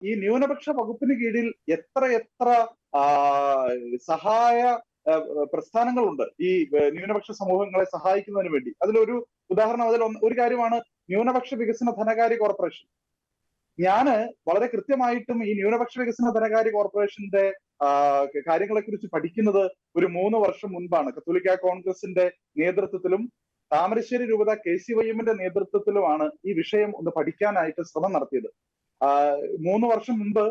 ഈ ന്യൂനപക്ഷ വകുപ്പിന് കീഴിൽ എത്ര എത്ര ആ, സഹായ പ്രസ്ഥാനങ്ങളുണ്ട് ഈ ന്യൂനപക്ഷ സമൂഹങ്ങളെ സഹായിക്കുന്നതിന് വേണ്ടി. അതിലൊരു ഉദാഹരണം, ഒരു കാര്യമാണ് ന്യൂനപക്ഷ വികസന ധനകാര്യ കോർപ്പറേഷൻ. ഞാന് വളരെ കൃത്യമായിട്ടും ഈ ന്യൂനപക്ഷ വികസന ധനകാര്യ കോർപ്പറേഷന്റെ കാര്യങ്ങളെ കുറിച്ച് പഠിക്കുന്നത് ഒരു 3 വർഷം മുൻപാണ്. കത്തോലിക്ക കോൺഗ്രസിന്റെ നേതൃത്വത്തിലും താമരശ്ശേരി രൂപത KCYM-ന്റെ നേതൃത്വത്തിലുമാണ് ഈ വിഷയം ഒന്ന് പഠിക്കാനായിട്ട് ശ്രമം നടത്തിയത്. 3 വർഷം മുമ്പ്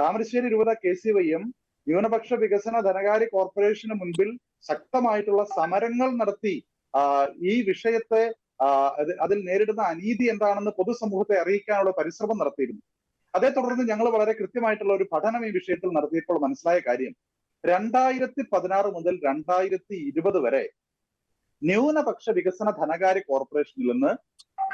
താമരശ്ശേരി രൂപത KCYM ന്യൂനപക്ഷ വികസന ധനകാര്യ കോർപ്പറേഷന് മുൻപിൽ ശക്തമായിട്ടുള്ള സമരങ്ങൾ നടത്തി ഈ വിഷയത്തെ അതിൽ നേരിടുന്ന അനീതി എന്താണെന്ന് പൊതുസമൂഹത്തെ അറിയിക്കാനുള്ള പരിശ്രമം നടത്തിയിരുന്നു. അതേ തുടർന്ന് ഞങ്ങൾ വളരെ കൃത്യമായിട്ടുള്ള ഒരു പഠനം ഈ വിഷയത്തിൽ നടത്തിയപ്പോൾ മനസ്സിലായ കാര്യം, 2016 മുതൽ 2020 വരെ ന്യൂനപക്ഷ വികസന ധനകാര്യ കോർപ്പറേഷനിൽ നിന്ന്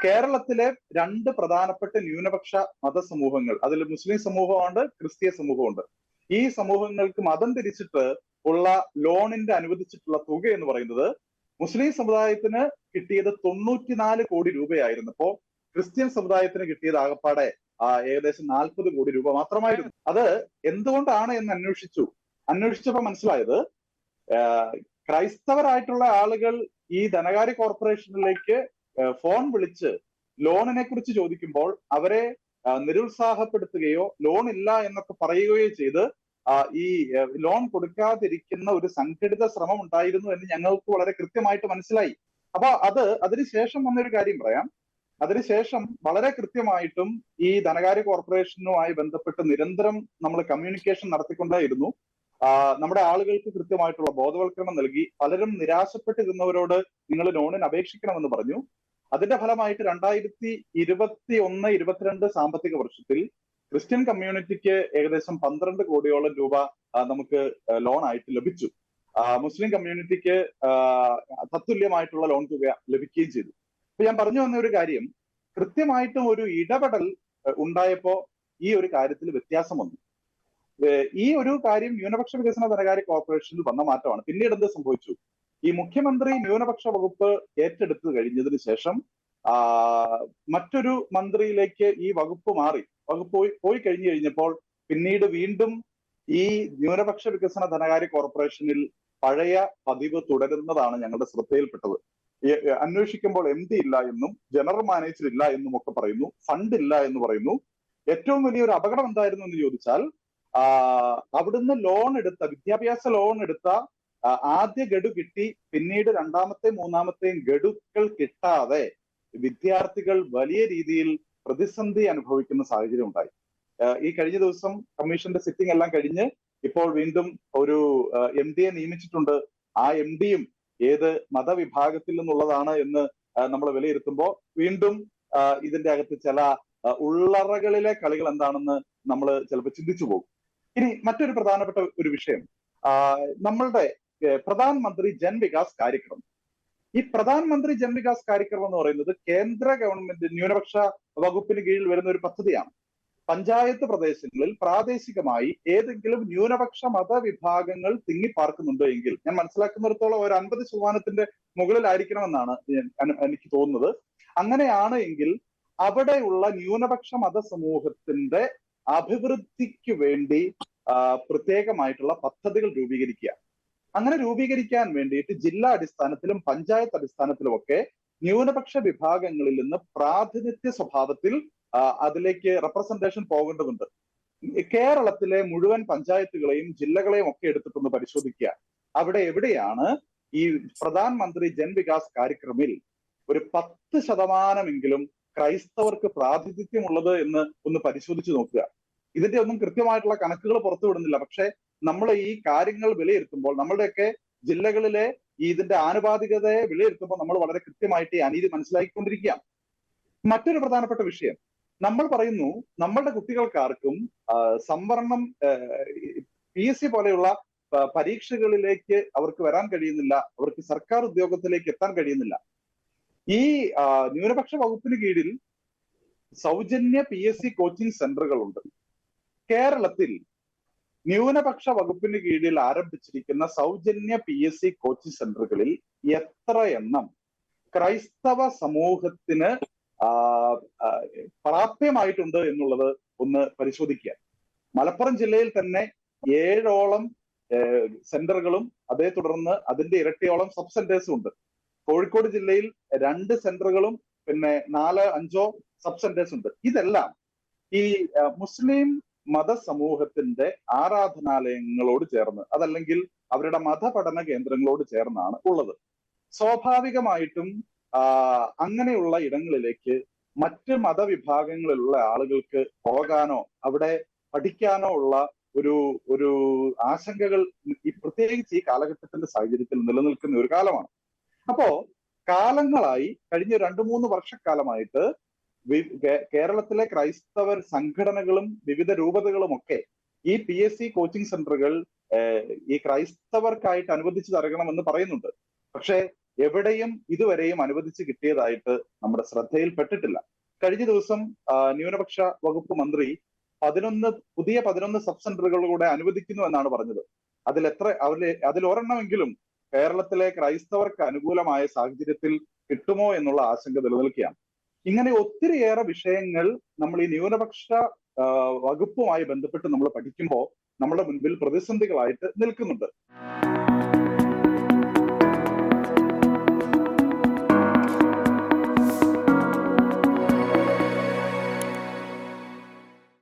കേരളത്തിലെ 2 പ്രധാനപ്പെട്ട ന്യൂനപക്ഷ മതസമൂഹങ്ങൾ, അതിൽ മുസ്ലിം സമൂഹമുണ്ട്, ക്രിസ്തീയ സമൂഹമുണ്ട്. ഈ സമൂഹങ്ങൾക്ക് മതം തിരിച്ചിട്ട് ഉള്ള ലോണിന്റെ അനുവദിച്ചിട്ടുള്ള തുക എന്ന് പറയുന്നത് മുസ്ലിം സമുദായത്തിന് കിട്ടിയത് 94 കോടി രൂപയായിരുന്നപ്പോ ക്രിസ്ത്യൻ സമുദായത്തിന് കിട്ടിയത് ആകപ്പാടെ ഏകദേശം 40 കോടി രൂപ മാത്രമായിരുന്നു. അത് എന്തുകൊണ്ടാണ് എന്ന് അന്വേഷിച്ചപ്പോ മനസ്സിലായത്, ക്രൈസ്തവരായിട്ടുള്ള ആളുകൾ ഈ ധനകാര്യ കോർപ്പറേഷനിലേക്ക് ഫോൺ വിളിച്ച് ലോണിനെ കുറിച്ച് ചോദിക്കുമ്പോൾ അവരെ നിരുത്സാഹപ്പെടുത്തുകയോ ലോൺ ഇല്ല എന്നൊക്കെ പറയുകയോ ചെയ്ത് ഈ ലോൺ കൊടുക്കാതിരിക്കുന്ന ഒരു സംഘടിത ശ്രമം ഉണ്ടായിരുന്നു എന്ന് ഞങ്ങൾക്ക് വളരെ കൃത്യമായിട്ട് മനസ്സിലായി. അപ്പൊ അതിനുശേഷം വന്നൊരു കാര്യം പറയാം. അതിനുശേഷം വളരെ കൃത്യമായിട്ടും ഈ ധനകാര്യ കോർപ്പറേഷനുമായി ബന്ധപ്പെട്ട് നിരന്തരം നമ്മൾ കമ്മ്യൂണിക്കേഷൻ നടത്തിക്കൊണ്ടേയിരുന്നു. നമ്മുടെ ആളുകൾക്ക് കൃത്യമായിട്ടുള്ള ബോധവൽക്കരണം നൽകി. പലരും നിരാശപ്പെട്ടിരുന്നവരോട് നിങ്ങൾ ലോണിന് അപേക്ഷിക്കണമെന്ന് പറഞ്ഞു. അതിന്റെ ഫലമായിട്ട് 2021-22 സാമ്പത്തിക വർഷത്തിൽ ക്രിസ്ത്യൻ കമ്മ്യൂണിറ്റിക്ക് ഏകദേശം 12 കോടിയോളം രൂപ നമുക്ക് ലോൺ ആയിട്ട് ലഭിച്ചു. മുസ്ലിം കമ്മ്യൂണിറ്റിക്ക് തത്തുല്യമായിട്ടുള്ള ലോൺ തുക ലഭിക്കുകയും ചെയ്തു. അപ്പൊ ഞാൻ പറഞ്ഞു വന്ന ഒരു കാര്യം, കൃത്യമായിട്ടും ഒരു ഇടപെടൽ ഉണ്ടായപ്പോ ഈ ഒരു കാര്യത്തിൽ വ്യത്യാസം വന്നു. ഈ ഒരു കാര്യം ന്യൂനപക്ഷ വികസന ധനകാര്യ കോർപ്പറേഷനിൽ വന്ന മാറ്റമാണ്. പിന്നീട് എന്ത് സംഭവിച്ചു? ഈ മുഖ്യമന്ത്രി ന്യൂനപക്ഷ വകുപ്പ് ഏറ്റെടുത്തു കഴിഞ്ഞതിന് ശേഷം മറ്റൊരു മന്ത്രിയിലേക്ക് ഈ വകുപ്പ് മാറി. വകുപ്പ് പോയി കഴിഞ്ഞപ്പോൾ പിന്നീട് വീണ്ടും ഈ ന്യൂനപക്ഷ വികസന ധനകാര്യ കോർപ്പറേഷനിൽ പഴയ പതിവ് തുടരുന്നതാണ് ഞങ്ങളുടെ ശ്രദ്ധയിൽപ്പെട്ടത്. അന്വേഷിക്കുമ്പോൾ MD ഇല്ല എന്നും ജനറൽ മാനേജർ ഇല്ല എന്നും ഒക്കെ പറയുന്നു, ഫണ്ട് ഇല്ല എന്ന് പറയുന്നു. ഏറ്റവും വലിയൊരു അപകടം എന്തായിരുന്നു എന്ന് ചോദിച്ചാൽ, അവിടുന്ന് വിദ്യാഭ്യാസ ലോൺ എടുത്ത ആദ്യ ഗഡു കിട്ടി, പിന്നീട് രണ്ടാമത്തെയും മൂന്നാമത്തെയും ഗഡുക്കൾ കിട്ടാതെ വിദ്യാർത്ഥികൾ വലിയ രീതിയിൽ പ്രതിസന്ധി അനുഭവിക്കുന്ന സാഹചര്യം ഉണ്ടായി. ഈ കഴിഞ്ഞ ദിവസം കമ്മീഷന്റെ സിറ്റിംഗ് എല്ലാം കഴിഞ്ഞ് ഇപ്പോൾ വീണ്ടും ഒരു MD-യെ നിയമിച്ചിട്ടുണ്ട്. ആ MD-യും ഏത് മതവിഭാഗത്തിൽ നിന്നുള്ളതാണ് എന്ന് നമ്മൾ വിലയിരുത്തുമ്പോൾ വീണ്ടും ഇതിന്റെ അകത്ത് ചില ഉള്ളറകളിലെ കളികൾ എന്താണെന്ന് നമ്മൾ ചിലപ്പോൾ ചിന്തിച്ചു പോകും. ഇനി മറ്റൊരു പ്രധാനപ്പെട്ട ഒരു വിഷയം, നമ്മളുടെ പ്രധാനമന്ത്രി ജൻ വികാസ് കാര്യക്രം. ഈ പ്രധാനമന്ത്രി ജൻ വികാസ് കാര്യക്രം എന്ന് പറയുന്നത് കേന്ദ്ര ഗവൺമെന്റ് ന്യൂനപക്ഷ വകുപ്പിന് കീഴിൽ വരുന്ന ഒരു പദ്ധതിയാണ്. പഞ്ചായത്ത് പ്രദേശങ്ങളിൽ പ്രാദേശികമായി ഏതെങ്കിലും ന്യൂനപക്ഷ മതവിഭാഗങ്ങൾ തിങ്ങിപ്പാർക്കുന്നുണ്ട് എങ്കിൽ, ഞാൻ മനസ്സിലാക്കുന്നിടത്തോളം ഒരു 50% മുകളിലായിരിക്കണമെന്നാണ് എനിക്ക് തോന്നുന്നത്. അങ്ങനെയാണ് എങ്കിൽ അവിടെയുള്ള ന്യൂനപക്ഷ മതസമൂഹത്തിന്റെ അഭിവൃദ്ധിക്ക് വേണ്ടി പ്രത്യേകമായിട്ടുള്ള പദ്ധതികൾ രൂപീകരിക്കുക. അങ്ങനെ രൂപീകരിക്കാൻ വേണ്ടിയിട്ട് ജില്ലാ അടിസ്ഥാനത്തിലും പഞ്ചായത്ത് അടിസ്ഥാനത്തിലുമൊക്കെ ന്യൂനപക്ഷ വിഭാഗങ്ങളിൽ നിന്ന് പ്രാതിനിധ്യ സ്വഭാവത്തിൽ അതിലേക്ക് റെപ്രസെന്റേഷൻ പോകേണ്ടതുണ്ട്. കേരളത്തിലെ മുഴുവൻ പഞ്ചായത്തുകളെയും ജില്ലകളെയും ഒക്കെ എടുത്തിട്ടൊന്ന് പരിശോധിക്കുക. അവിടെ എവിടെയാണ് ഈ പ്രധാനമന്ത്രി ജൻ വികാസ് കാര്യക്രമിൽ ഒരു 10% ക്രൈസ്തവർക്ക് പ്രാതിനിധ്യമുള്ളത് എന്ന് ഒന്ന് പരിശോധിച്ച് നോക്കുക. ഇതിന്റെ ഒന്നും കൃത്യമായിട്ടുള്ള കണക്കുകൾ പുറത്തുവിടുന്നില്ല. പക്ഷെ നമ്മൾ ഈ കാര്യങ്ങൾ വിലയിരുത്തുമ്പോൾ, നമ്മളുടെയൊക്കെ ജില്ലകളിലെ ഇതിന്റെ ആനുപാതികതയെ വിലയിരുത്തുമ്പോൾ നമ്മൾ വളരെ കൃത്യമായിട്ട് ഈ അനീതി മനസ്സിലാക്കിക്കൊണ്ടിരിക്കുക. മറ്റൊരു പ്രധാനപ്പെട്ട വിഷയം, നമ്മൾ പറയുന്നു നമ്മളുടെ കുട്ടികൾക്കാർക്കും സംവരണം PSC പോലെയുള്ള പരീക്ഷകളിലേക്ക് അവർക്ക് വരാൻ കഴിയുന്നില്ല, അവർക്ക് സർക്കാർ ഉദ്യോഗത്തിലേക്ക് എത്താൻ കഴിയുന്നില്ല. ഈ ന്യൂനപക്ഷ വകുപ്പിന് കീഴിൽ സൗജന്യ PSC കോച്ചിങ് സെന്ററുകളുണ്ട്. കേരളത്തിൽ ന്യൂനപക്ഷ വകുപ്പിന് കീഴിൽ ആരംഭിച്ചിരിക്കുന്ന സൗജന്യ PSC കോച്ചിങ് സെന്ററുകളിൽ എത്ര എണ്ണം ക്രൈസ്തവ സമൂഹത്തിന് പ്രാപ്യമായിട്ടുണ്ട് എന്നുള്ളത് ഒന്ന് പരിശോധിക്കുക. മലപ്പുറം ജില്ലയിൽ തന്നെ 7ഓളം സെന്ററുകളും അതേ തുടർന്ന് അതിന്റെ ഇരട്ടിയോളം സബ് സെന്റേഴ്സും ഉണ്ട്. കോഴിക്കോട് ജില്ലയിൽ 2 സെന്ററുകളും പിന്നെ 4-5 സബ് സെന്റേഴ്സ് ഉണ്ട്. ഇതെല്ലാം ഈ മുസ്ലിം മതസമൂഹത്തിന്റെ ആരാധനാലയങ്ങളോട് ചേർന്ന്, അതല്ലെങ്കിൽ അവരുടെ മതപഠന കേന്ദ്രങ്ങളോട് ചേർന്നാണ് ഉള്ളത്. സ്വാഭാവികമായിട്ടും അങ്ങനെയുള്ള ഇടങ്ങളിലേക്ക് മറ്റ് മതവിഭാഗങ്ങളിലുള്ള ആളുകൾക്ക് പോകാനോ അവിടെ പഠിക്കാനോ ഉള്ള ഒരു ആശങ്കകൾ പ്രത്യേകിച്ച് ഈ കാലഘട്ടത്തിന്റെ സാഹചര്യത്തിൽ നിലനിൽക്കുന്ന ഒരു കാലമാണ്. അപ്പോ കാലങ്ങളായി കഴിഞ്ഞ 2-3 വർഷക്കാലമായിട്ട് കേരളത്തിലെ ക്രൈസ്തവ സംഘടനകളും വിവിധ രൂപതകളും ഒക്കെ ഈ PSC കോച്ചിങ് സെന്ററുകൾ ഈ ക്രൈസ്തവർക്കായിട്ട് അനുവദിച്ചു നൽകണമെന്ന് പറയുന്നുണ്ട്. പക്ഷെ എവിടെയും ഇതുവരെയും അനുവദിച്ച് കിട്ടിയതായിട്ട് നമ്മുടെ ശ്രദ്ധയിൽപ്പെട്ടിട്ടില്ല. കഴിഞ്ഞ ദിവസം ന്യൂനപക്ഷ വകുപ്പ് മന്ത്രി 11 സബ് സെന്ററുകൾ കൂടെ അനുവദിക്കുന്നു എന്നാണ് പറഞ്ഞത്. അതിലൊരെണ്ണമെങ്കിലും കേരളത്തിലെ ക്രൈസ്തവർക്ക് അനുകൂലമായ സാഹചര്യത്തിൽ കിട്ടുമോ എന്നുള്ള ആശങ്ക നിലനിൽക്കുകയാണ്. ഇങ്ങനെ ഒത്തിരിയേറെ വിഷയങ്ങൾ നമ്മൾ ഈ ന്യൂനപക്ഷ വകുപ്പുമായി ബന്ധപ്പെട്ട് നമ്മൾ പഠിക്കുമ്പോൾ നമ്മുടെ മുൻപിൽ പ്രതിസന്ധികളായിട്ട് നിൽക്കുന്നുണ്ട്.